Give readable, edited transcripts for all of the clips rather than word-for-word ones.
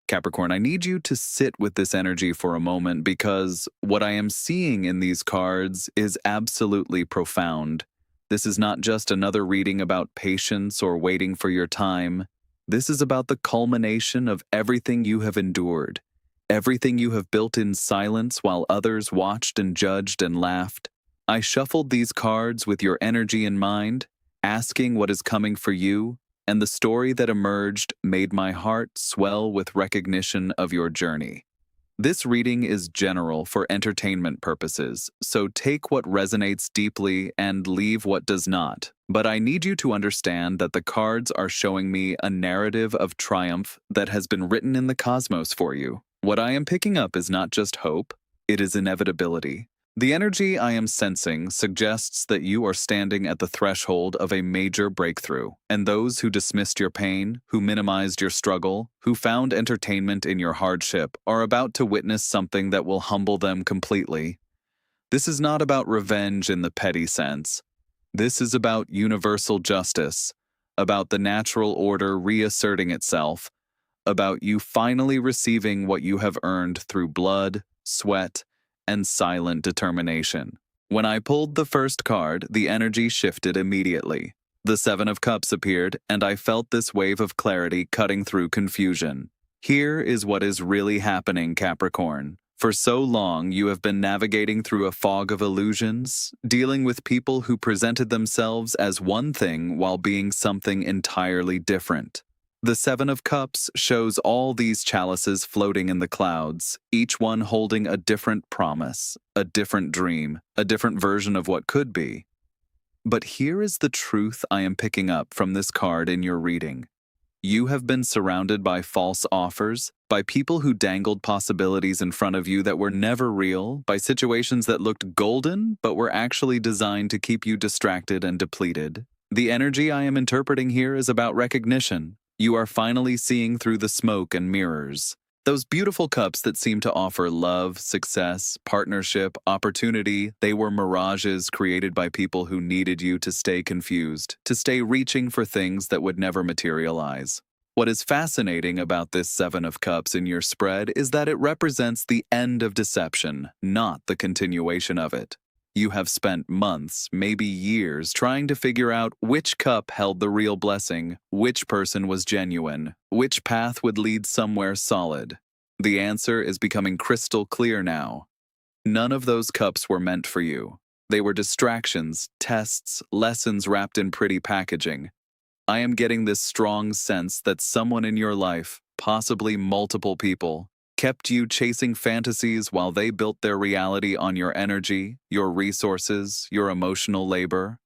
Capricorn, I need you to sit with this energy for a moment because what I am seeing in these cards is absolutely profound. This is not just another reading about patience or waiting for your time. This is about the culmination of everything you have endured, everything you have built in silence while others watched and judged and laughed. I shuffled these cards with your energy in mind, asking what is coming for you, and the story that emerged made my heart swell with recognition of your journey. This reading is general for entertainment purposes, so take what resonates deeply and leave what does not. But I need you to understand that the cards are showing me a narrative of triumph that has been written in the cosmos for you. What I am picking up is not just hope, it is inevitability. The energy I am sensing suggests that you are standing at the threshold of a major breakthrough, and those who dismissed your pain, who minimized your struggle, who found entertainment in your hardship, are about to witness something that will humble them completely. This is not about revenge in the petty sense. This is about universal justice, about the natural order reasserting itself, about you finally receiving what you have earned through blood, sweat, and silent determination. When I pulled the first card, the energy shifted immediately. The Seven of Cups appeared, and I felt this wave of clarity cutting through confusion. Here is what is really happening, Capricorn. For so long, you have been navigating through a fog of illusions, dealing with people who presented themselves as one thing while being something entirely different. The Seven of Cups shows all these chalices floating in the clouds, each one holding a different promise, a different dream, a different version of what could be. But here is the truth I am picking up from this card in your reading. You have been surrounded by false offers, by people who dangled possibilities in front of you that were never real, by situations that looked golden but were actually designed to keep you distracted and depleted. The energy I am interpreting here is about recognition. You are finally seeing through the smoke and mirrors. Those beautiful cups that seem to offer love, success, partnership, opportunity, they were mirages created by people who needed you to stay confused, to stay reaching for things that would never materialize. What is fascinating about this Seven of Cups in your spread is that it represents the end of deception, not the continuation of it. You have spent months, maybe years, trying to figure out which cup held the real blessing, which person was genuine, which path would lead somewhere solid. The answer is becoming crystal clear now. None of those cups were meant for you. They were distractions, tests, lessons wrapped in pretty packaging. I am getting this strong sense that someone in your life, possibly multiple people, kept you chasing fantasies while they built their reality on your energy, your resources, your emotional labor.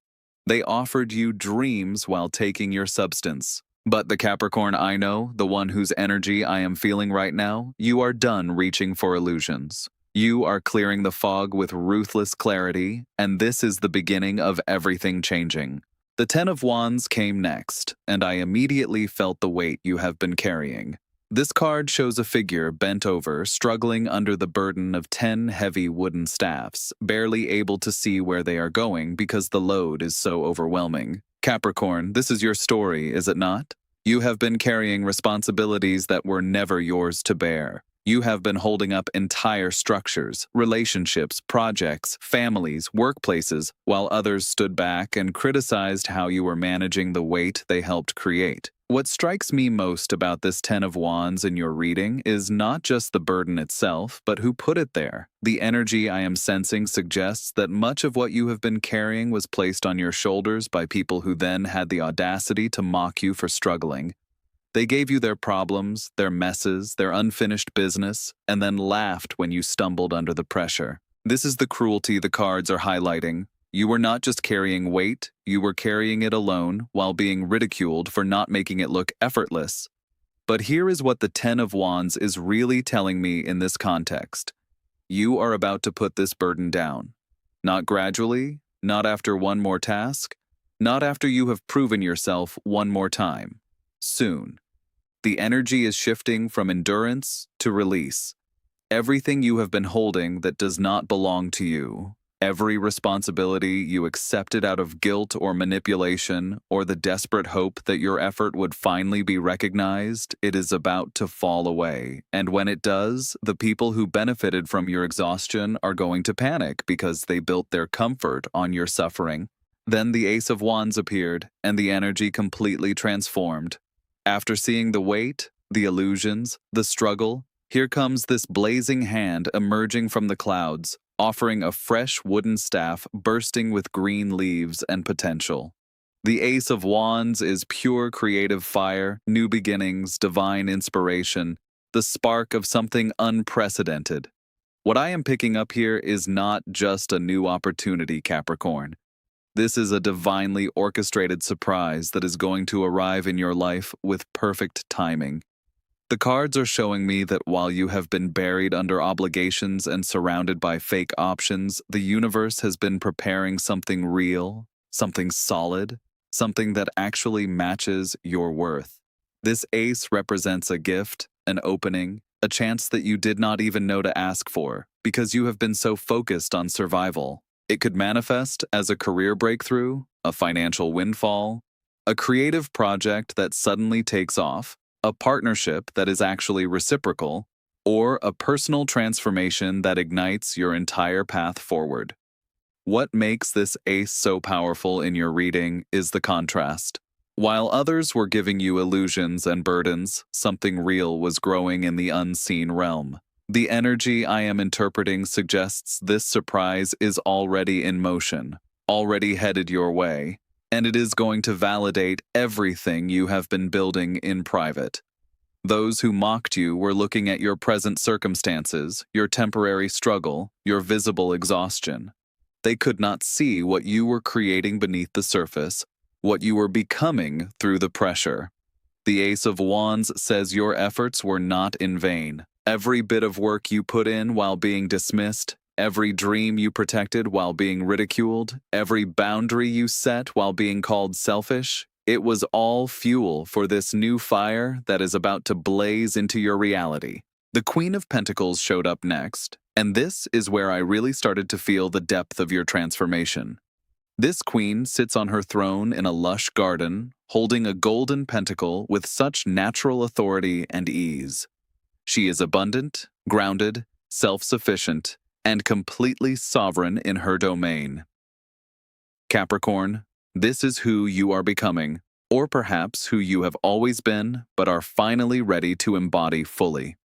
They offered you dreams while taking your substance. But the Capricorn I know, the one whose energy I am feeling right now, you are done reaching for illusions. You are clearing the fog with ruthless clarity, and this is the beginning of everything changing. The Ten of Wands came next, and I immediately felt the weight you have been carrying. This card shows a figure bent over, struggling under the burden of 10 heavy wooden staffs, barely able to see where they are going because the load is so overwhelming. Capricorn, this is your story, is it not? You have been carrying responsibilities that were never yours to bear. You have been holding up entire structures, relationships, projects, families, workplaces, while others stood back and criticized how you were managing the weight they helped create. What strikes me most about this Ten of Wands in your reading is not just the burden itself, but who put it there. The energy I am sensing suggests that much of what you have been carrying was placed on your shoulders by people who then had the audacity to mock you for struggling. They gave you their problems, their messes, their unfinished business, and then laughed when you stumbled under the pressure. This is the cruelty the cards are highlighting. You were not just carrying weight, you were carrying it alone while being ridiculed for not making it look effortless. But here is what the Ten of Wands is really telling me in this context. You are about to put this burden down. Not gradually, not after one more task, not after you have proven yourself one more time. Soon. The energy is shifting from endurance to release. Everything you have been holding that does not belong to you, Every responsibility you accepted out of guilt or manipulation, or the desperate hope that your effort would finally be recognized, it is about to fall away. And when it does, the people who benefited from your exhaustion are going to panic because they built their comfort on your suffering. Then the Ace of Wands appeared, and the energy completely transformed. After seeing the weight, the illusions, the struggle, here comes this blazing hand emerging from the clouds, offering a fresh wooden staff bursting with green leaves and potential. The Ace of Wands is pure creative fire, new beginnings, divine inspiration, the spark of something unprecedented. What I am picking up here is not just a new opportunity, Capricorn. This is a divinely orchestrated surprise that is going to arrive in your life with perfect timing. The cards are showing me that while you have been buried under obligations and surrounded by fake options, the universe has been preparing something real, something solid, something that actually matches your worth. This ace represents a gift, an opening, a chance that you did not even know to ask for, because you have been so focused on survival. It could manifest as a career breakthrough, a financial windfall, a creative project that suddenly takes off, a partnership that is actually reciprocal, or a personal transformation that ignites your entire path forward. What makes this ace so powerful in your reading is the contrast. While others were giving you illusions and burdens, something real was growing in the unseen realm. The energy I am interpreting suggests this surprise is already in motion, already headed your way, and it is going to validate everything you have been building in private. Those who mocked you were looking at your present circumstances, your temporary struggle, your visible exhaustion. They could not see what you were creating beneath the surface, what you were becoming through the pressure. The Ace of Wands says your efforts were not in vain. Every bit of work you put in while being dismissed, every dream you protected while being ridiculed, every boundary you set while being called selfish, it was all fuel for this new fire that is about to blaze into your reality. The Queen of Pentacles showed up next, and this is where I really started to feel the depth of your transformation. This queen sits on her throne in a lush garden, holding a golden pentacle with such natural authority and ease. She is abundant, grounded, self-sufficient, and completely sovereign in her domain. Capricorn, this is who you are becoming, or perhaps who you have always been, but are finally ready to embody fully.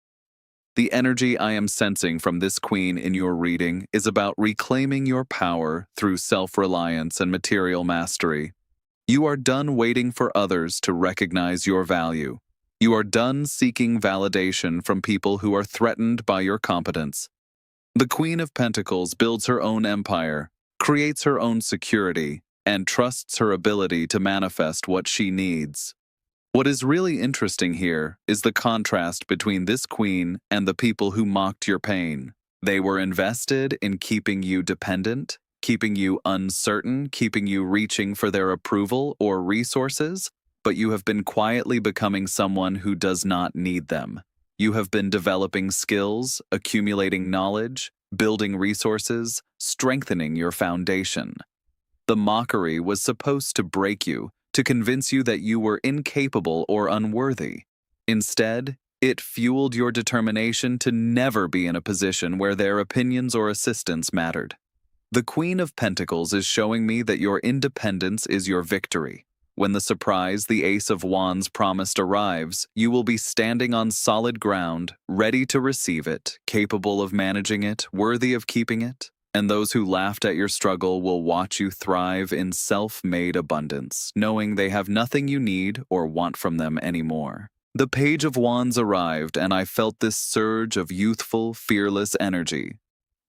The energy I am sensing from this queen in your reading is about reclaiming your power through self-reliance and material mastery. You are done waiting for others to recognize your value. You are done seeking validation from people who are threatened by your competence. The Queen of Pentacles builds her own empire, creates her own security, and trusts her ability to manifest what she needs. What is really interesting here is the contrast between this queen and the people who mocked your pain. They were invested in keeping you dependent, keeping you uncertain, keeping you reaching for their approval or resources, but you have been quietly becoming someone who does not need them. You have been developing skills, accumulating knowledge, building resources, strengthening your foundation. The mockery was supposed to break you, to convince you that you were incapable or unworthy. Instead, it fueled your determination to never be in a position where their opinions or assistance mattered. The Queen of Pentacles is showing me that your independence is your victory. When the surprise the Ace of Wands promised arrives, you will be standing on solid ground, ready to receive it, capable of managing it, worthy of keeping it. And those who laughed at your struggle will watch you thrive in self-made abundance, knowing they have nothing you need or want from them anymore. The Page of Wands arrived, and I felt this surge of youthful, fearless energy.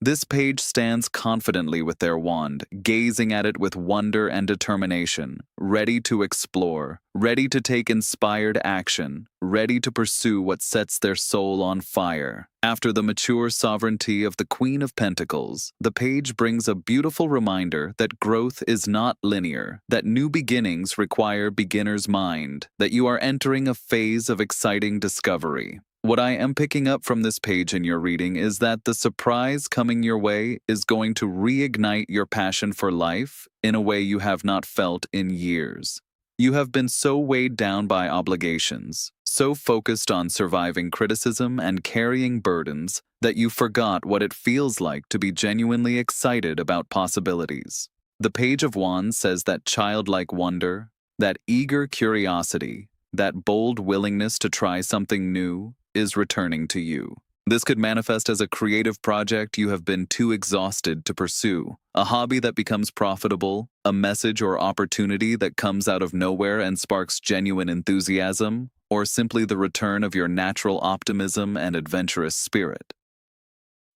This page stands confidently with their wand, gazing at it with wonder and determination, ready to explore, ready to take inspired action, ready to pursue what sets their soul on fire. After the mature sovereignty of the Queen of Pentacles, the page brings a beautiful reminder that growth is not linear, that new beginnings require beginner's mind, that you are entering a phase of exciting discovery. What I am picking up from this page in your reading is that the surprise coming your way is going to reignite your passion for life in a way you have not felt in years. You have been so weighed down by obligations, so focused on surviving criticism and carrying burdens, that you forgot what it feels like to be genuinely excited about possibilities. The Page of Wands says that childlike wonder, that eager curiosity, that bold willingness to try something new, is returning to you. This could manifest as a creative project you have been too exhausted to pursue, a hobby that becomes profitable, a message or opportunity that comes out of nowhere and sparks genuine enthusiasm, or simply the return of your natural optimism and adventurous spirit.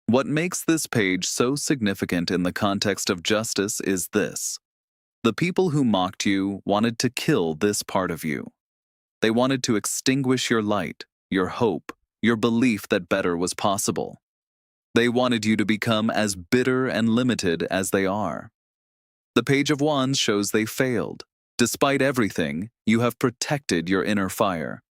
What makes this page so significant in the context of justice is this. The people who mocked you wanted to kill this part of you. They wanted to extinguish your light, your hope, your belief that better was possible. They wanted you to become as bitter and limited as they are. The Page of Wands shows they failed. Despite everything, you have protected your inner fire.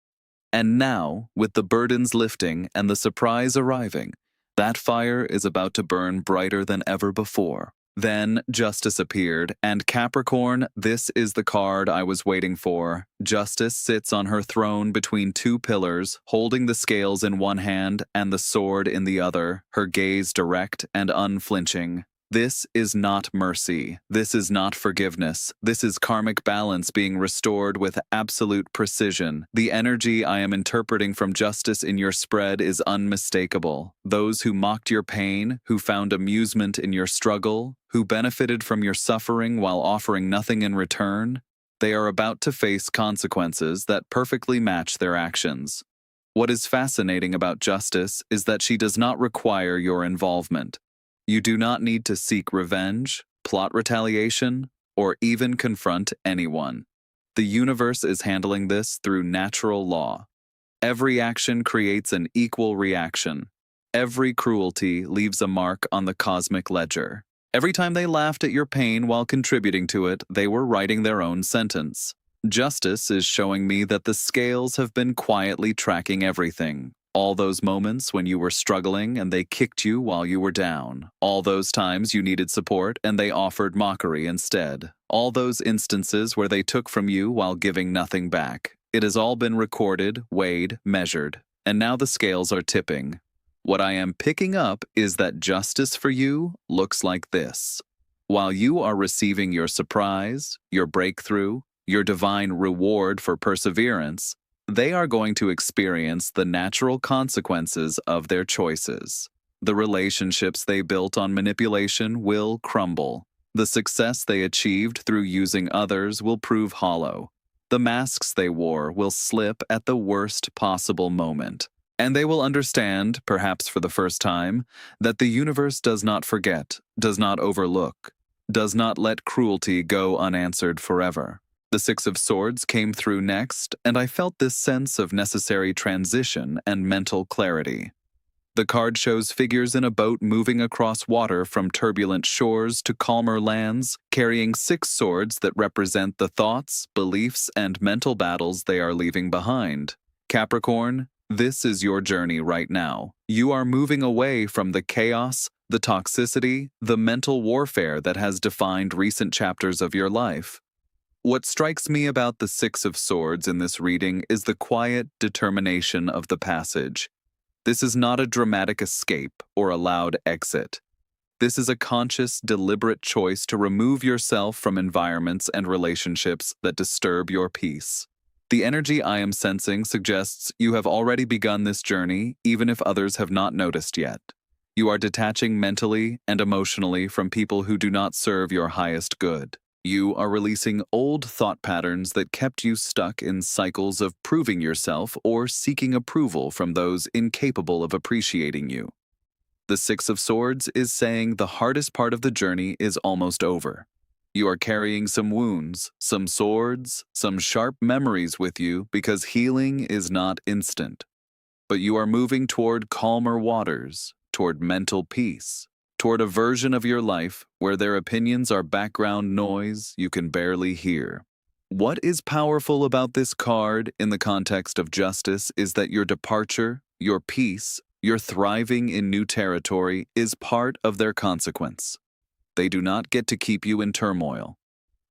And now, with the burdens lifting and the surprise arriving, that fire is about to burn brighter than ever before. Then Justice appeared, and Capricorn, this is the card I was waiting for. Justice sits on her throne between two pillars, holding the scales in one hand and the sword in the other, her gaze direct and unflinching. This is not mercy. This is not forgiveness. This is karmic balance being restored with absolute precision. The energy I am interpreting from Justice in your spread is unmistakable. Those who mocked your pain, who found amusement in your struggle, who benefited from your suffering while offering nothing in return, they are about to face consequences that perfectly match their actions. What is fascinating about Justice is that she does not require your involvement. You do not need to seek revenge, plot retaliation, or even confront anyone. The universe is handling this through natural law. Every action creates an equal reaction. Every cruelty leaves a mark on the cosmic ledger. Every time they laughed at your pain while contributing to it, they were writing their own sentence. Justice is showing me that the scales have been quietly tracking everything. All those moments when you were struggling and they kicked you while you were down. All those times you needed support and they offered mockery instead. All those instances where they took from you while giving nothing back. It has all been recorded, weighed, measured, and now the scales are tipping. What I am picking up is that justice for you looks like this. While you are receiving your surprise, your breakthrough, your divine reward for perseverance, they are going to experience the natural consequences of their choices. The relationships they built on manipulation will crumble. The success they achieved through using others will prove hollow. The masks they wore will slip at the worst possible moment. And they will understand, perhaps for the first time, that the universe does not forget, does not overlook, does not let cruelty go unanswered forever. The Six of Swords came through next, and I felt this sense of necessary transition and mental clarity. The card shows figures in a boat moving across water from turbulent shores to calmer lands, carrying 6 swords that represent the thoughts, beliefs, and mental battles they are leaving behind. Capricorn, this is your journey right now. You are moving away from the chaos, the toxicity, the mental warfare that has defined recent chapters of your life. What strikes me about the Six of Swords in this reading is the quiet determination of the passage. This is not a dramatic escape or a loud exit. This is a conscious, deliberate choice to remove yourself from environments and relationships that disturb your peace. The energy I am sensing suggests you have already begun this journey, even if others have not noticed yet. You are detaching mentally and emotionally from people who do not serve your highest good. You are releasing old thought patterns that kept you stuck in cycles of proving yourself or seeking approval from those incapable of appreciating you. The Six of Swords is saying the hardest part of the journey is almost over. You are carrying some wounds, some swords, some sharp memories with you because healing is not instant. But you are moving toward calmer waters, toward mental peace, toward a version of your life where their opinions are background noise you can barely hear. What is powerful about this card in the context of justice is that your departure, your peace, your thriving in new territory is part of their consequence. They do not get to keep you in turmoil.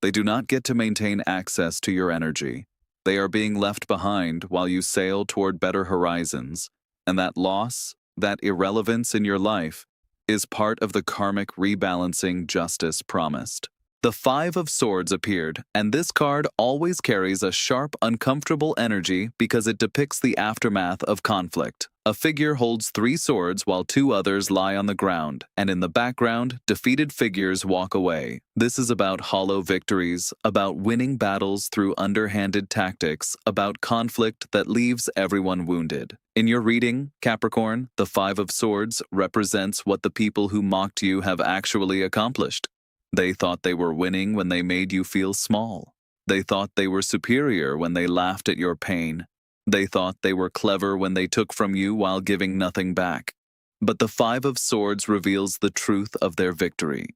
They do not get to maintain access to your energy. They are being left behind while you sail toward better horizons, and that loss, that irrelevance in your life, is part of the karmic rebalancing justice promised. The Five of Swords appeared, and this card always carries a sharp, uncomfortable energy because it depicts the aftermath of conflict. A figure holds 3 swords while 2 others lie on the ground, and in the background, defeated figures walk away. This is about hollow victories, about winning battles through underhanded tactics, about conflict that leaves everyone wounded. In your reading, Capricorn, the Five of Swords represents what the people who mocked you have actually accomplished. They thought they were winning when they made you feel small. They thought they were superior when they laughed at your pain. They thought they were clever when they took from you while giving nothing back. But the Five of Swords reveals the truth of their victory.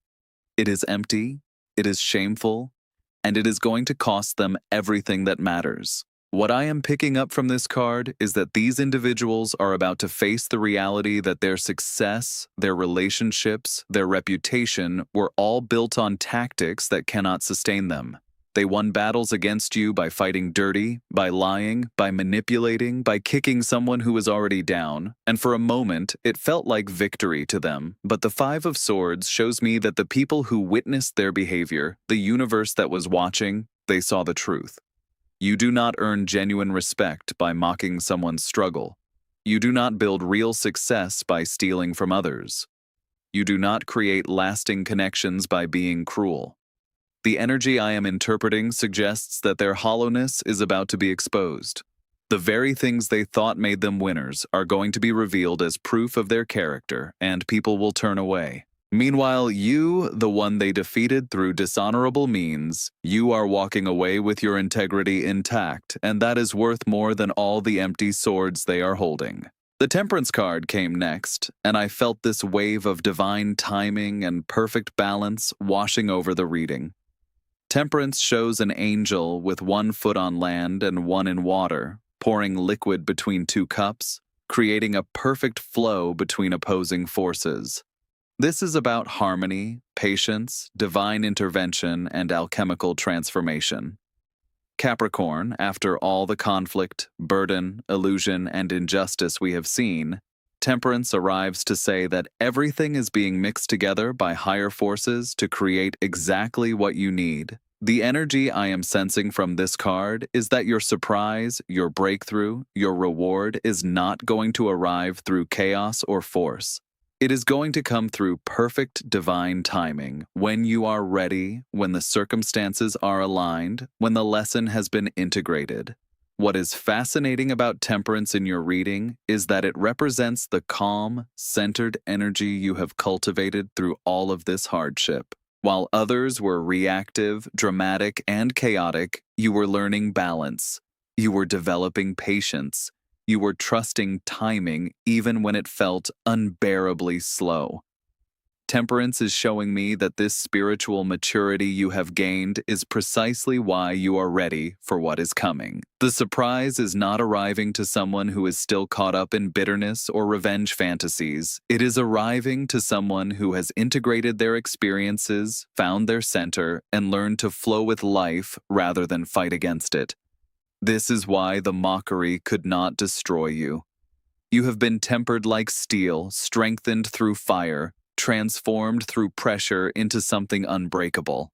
It is empty, it is shameful, and it is going to cost them everything that matters. What I am picking up from this card is that these individuals are about to face the reality that their success, their relationships, their reputation were all built on tactics that cannot sustain them. They won battles against you by fighting dirty, by lying, by manipulating, by kicking someone who was already down, and for a moment it felt like victory to them. But the Five of Swords shows me that the people who witnessed their behavior, the universe that was watching, they saw the truth. You do not earn genuine respect by mocking someone's struggle. You do not build real success by stealing from others. You do not create lasting connections by being cruel. The energy I am interpreting suggests that their hollowness is about to be exposed. The very things they thought made them winners are going to be revealed as proof of their character, and people will turn away. Meanwhile, you, the one they defeated through dishonorable means, you are walking away with your integrity intact, and that is worth more than all the empty swords they are holding. The Temperance card came next, and I felt this wave of divine timing and perfect balance washing over the reading. Temperance shows an angel with 1 foot on land and 1 in water, pouring liquid between 2 cups, creating a perfect flow between opposing forces. This is about harmony, patience, divine intervention, and alchemical transformation. Capricorn, after all the conflict, burden, illusion, and injustice we have seen, Temperance arrives to say that everything is being mixed together by higher forces to create exactly what you need. The energy I am sensing from this card is that your surprise, your breakthrough, your reward is not going to arrive through chaos or force. It is going to come through perfect divine timing, when you are ready, when the circumstances are aligned, when the lesson has been integrated. What is fascinating about Temperance in your reading is that it represents the calm, centered energy you have cultivated through all of this hardship. While others were reactive, dramatic, and chaotic, you were learning balance. You were developing patience. You were trusting timing even when it felt unbearably slow. Temperance is showing me that this spiritual maturity you have gained is precisely why you are ready for what is coming. The surprise is not arriving to someone who is still caught up in bitterness or revenge fantasies. It is arriving to someone who has integrated their experiences, found their center, and learned to flow with life rather than fight against it. This is why the mockery could not destroy you. You have been tempered like steel, strengthened through fire, transformed through pressure into something unbreakable.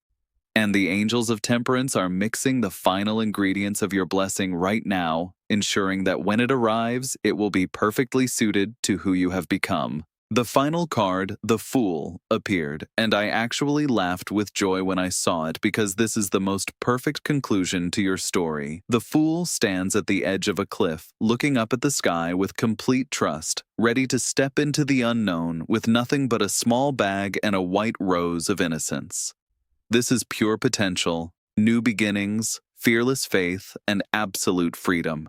And the angels of Temperance are mixing the final ingredients of your blessing right now, ensuring that when it arrives, it will be perfectly suited to who you have become. The final card, the Fool, appeared, and I actually laughed with joy when I saw it because this is the most perfect conclusion to your story. The Fool stands at the edge of a cliff, looking up at the sky with complete trust, ready to step into the unknown with nothing but a small bag and a white rose of innocence. This is pure potential, new beginnings, fearless faith, and absolute freedom.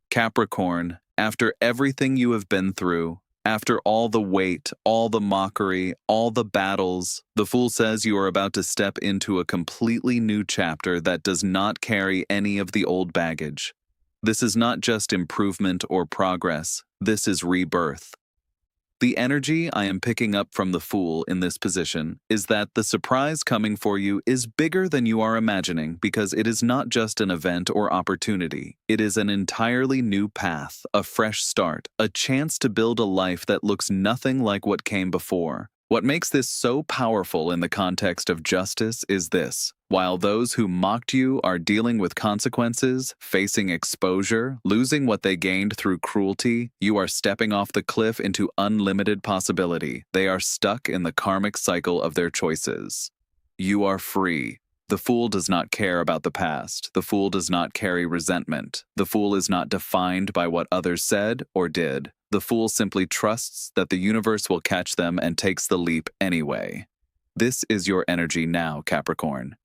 Capricorn, after everything you have been through, after all the weight, all the mockery, all the battles, the Fool says you are about to step into a completely new chapter that does not carry any of the old baggage. This is not just improvement or progress, this is rebirth. The energy I am picking up from the Fool in this position is that the surprise coming for you is bigger than you are imagining because it is not just an event or opportunity. It is an entirely new path, a fresh start, a chance to build a life that looks nothing like what came before. What makes this so powerful in the context of justice is this. While those who mocked you are dealing with consequences, facing exposure, losing what they gained through cruelty, you are stepping off the cliff into unlimited possibility. They are stuck in the karmic cycle of their choices. You are free. The Fool does not care about the past. The Fool does not carry resentment. The Fool is not defined by what others said or did. The Fool simply trusts that the universe will catch them and takes the leap anyway. This is your energy now, Capricorn.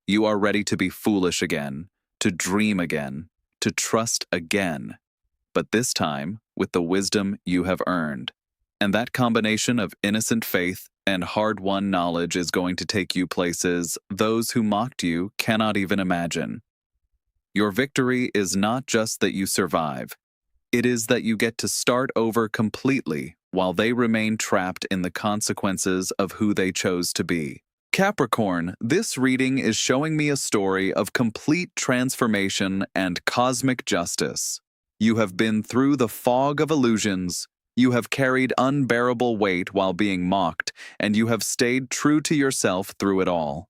You are ready to be foolish again, to dream again, to trust again, but this time with the wisdom you have earned. And that combination of innocent faith and hard-won knowledge is going to take you places those who mocked you cannot even imagine. Your victory is not just that you survive. It is that you get to start over completely while they remain trapped in the consequences of who they chose to be. Capricorn, this reading is showing me a story of complete transformation and cosmic justice. You have been through the fog of illusions. You have carried unbearable weight while being mocked, and you have stayed true to yourself through it all.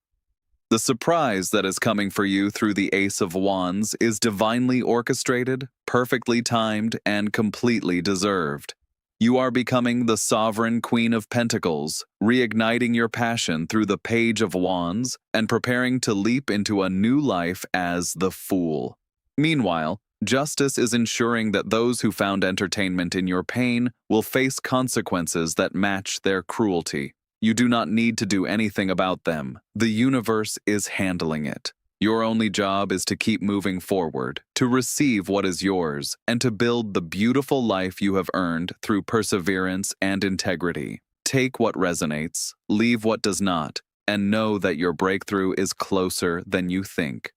The surprise that is coming for you through the Ace of Wands is divinely orchestrated, perfectly timed, and completely deserved. You are becoming the sovereign Queen of Pentacles, reigniting your passion through the Page of Wands and preparing to leap into a new life as the Fool. Meanwhile, justice is ensuring that those who found entertainment in your pain will face consequences that match their cruelty. You do not need to do anything about them. The universe is handling it. Your only job is to keep moving forward, to receive what is yours, and to build the beautiful life you have earned through perseverance and integrity. Take what resonates, leave what does not, and know that your breakthrough is closer than you think.